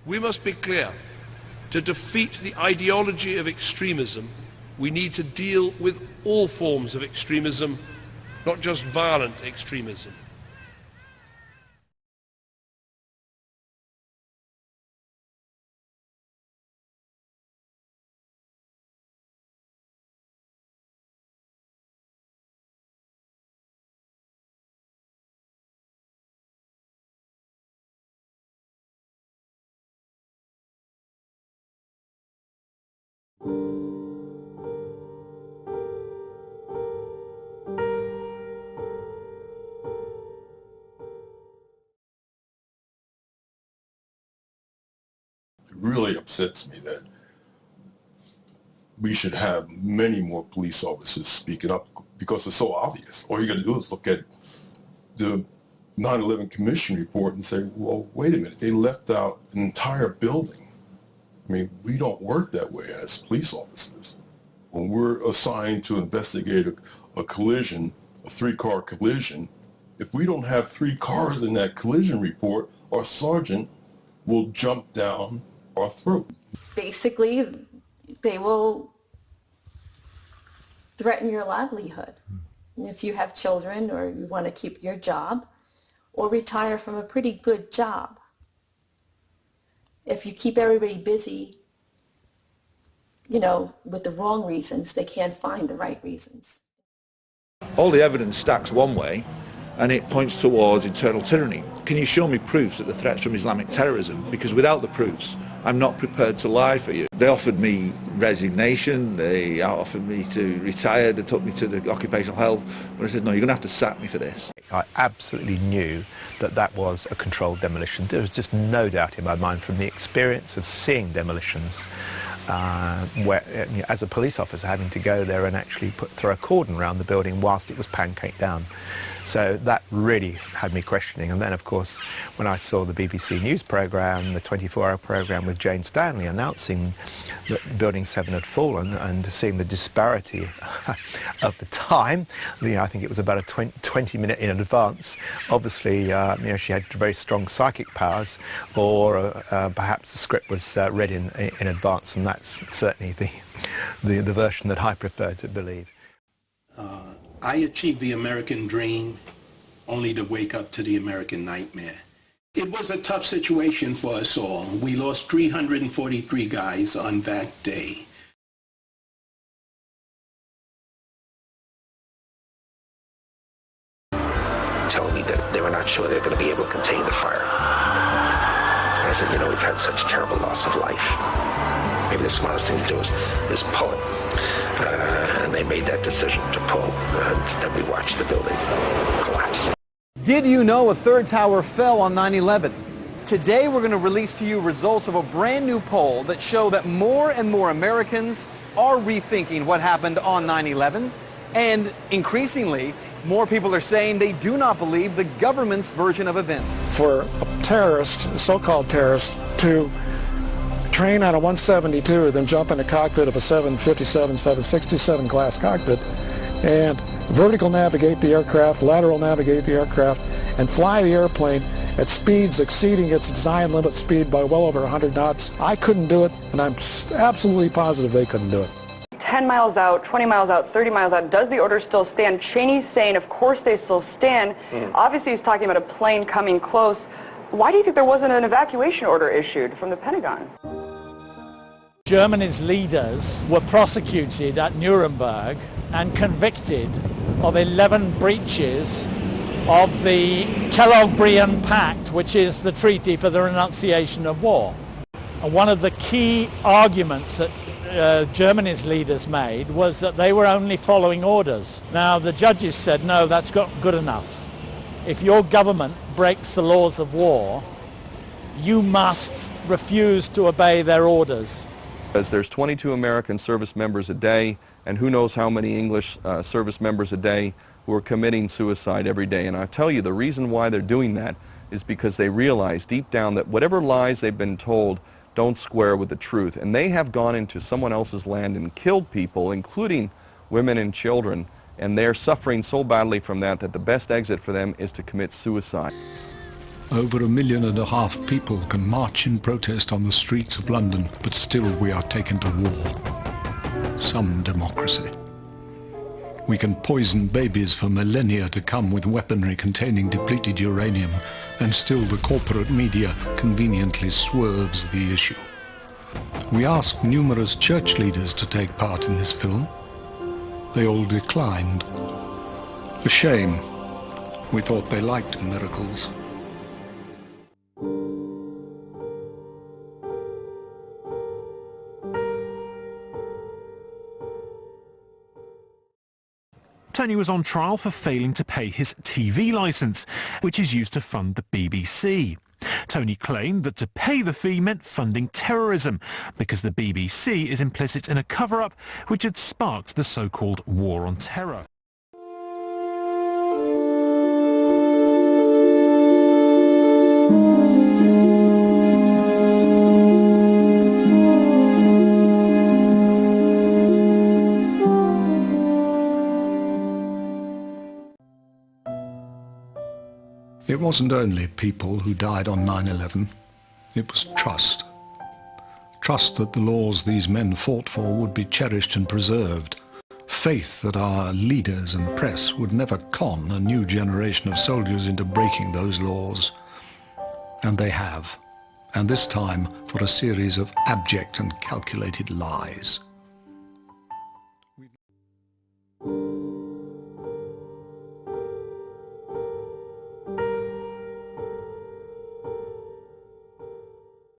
We must be clear. To defeat the ideology of extremism, we need to deal with all forms of extremism, not just violent extremism. It really upsets me that we should have many more police officers speaking up because it's so obvious. All you got to do is look at the 9/11 Commission report and say, well, wait a minute, they left out an entire building. I mean, we don't work that way as police officers. When we're assigned to investigate a collision, a 3-car collision, if we don't have 3 cars in that collision report, our sergeant will jump down our throat. Basically, they will threaten your livelihood. If you have children or you want to keep your job or retire from a pretty good job, if you keep everybody busy, you know, with the wrong reasons, they can't find the right reasons. All the evidence stacks one way and it points towards internal tyranny. Can you show me proofs that the threats from Islamic terrorism? Because without the proofs, I'm not prepared to lie for you. They offered me resignation, they offered me to retire, they took me to the occupational health, but I said, no, you're going to have to sack me for this. I absolutely knew that that was a controlled demolition. There was just no doubt in my mind from the experience of seeing demolitions where, you know, as a police officer, having to go there and actually throw a cordon around the building whilst it was pancaked down. So that really had me questioning. And then, of course, when I saw the BBC News programme, the 24-hour programme with Jane Stanley announcing that Building 7 had fallen, and seeing the disparity of the time, you know, I think it was about a 20-minute in advance. Obviously, you know, she had very strong psychic powers, or perhaps the script was read in advance, and that's certainly the version that I prefer to believe. I achieved the American dream only to wake up to the American nightmare. It was a tough situation for us all. We lost 343 guys on that day. Telling me that they were not sure they were going to be able to contain the fire. And I said, you know, we've had such terrible loss of life. Maybe the smartest thing to do is pull it. And they made that decision to pull, and then we watched the building collapse. Did you know a third tower fell on 9/11? Today we're going to release to you results of a brand new poll that show that more and more Americans are rethinking what happened on 9/11, and increasingly, more people are saying they do not believe the government's version of events. For a terrorist, a so-called terrorist, to train on a 172, then jump in the cockpit of a 757, 767 glass cockpit, and vertical navigate the aircraft, lateral navigate the aircraft, and fly the airplane at speeds exceeding its design limit speed by well over 100 knots. I couldn't do it, and I'm absolutely positive they couldn't do it. 10 miles out, 20 miles out, 30 miles out, does the order still stand? Cheney's saying, of course they still stand. Obviously he's talking about a plane coming close. Why do you think there wasn't an evacuation order issued from the Pentagon? Germany's leaders were prosecuted at Nuremberg and convicted of 11 breaches of the Kellogg-Briand Pact, which is the treaty for the renunciation of war. And one of the key arguments that Germany's leaders made was that they were only following orders. Now, the judges said, no, that's not good enough. If your government breaks the laws of war, you must refuse to obey their orders. As there's 22 American service members a day, and who knows how many English service members a day who are committing suicide every day. And I tell you, the reason why they're doing that is because they realize deep down that whatever lies they've been told don't square with the truth. And they have gone into someone else's land and killed people, including women and children, and they're suffering so badly from that that the best exit for them is to commit suicide. Over 1.5 million people can march in protest on the streets of London, but still we are taken to war. Some democracy. We can poison babies for millennia to come with weaponry containing depleted uranium, and still the corporate media conveniently swerves the issue. We asked numerous church leaders to take part in this film. They all declined. A shame. We thought they liked miracles. Tony was on trial for failing to pay his TV licence, which is used to fund the BBC. Tony claimed that to pay the fee meant funding terrorism, because the BBC is implicit in a cover-up which had sparked the so-called War on Terror. It wasn't only people who died on 9/11. It was trust. Trust that the laws these men fought for would be cherished and preserved. Faith that our leaders and press would never con a new generation of soldiers into breaking those laws. And they have. And this time for a series of abject and calculated lies.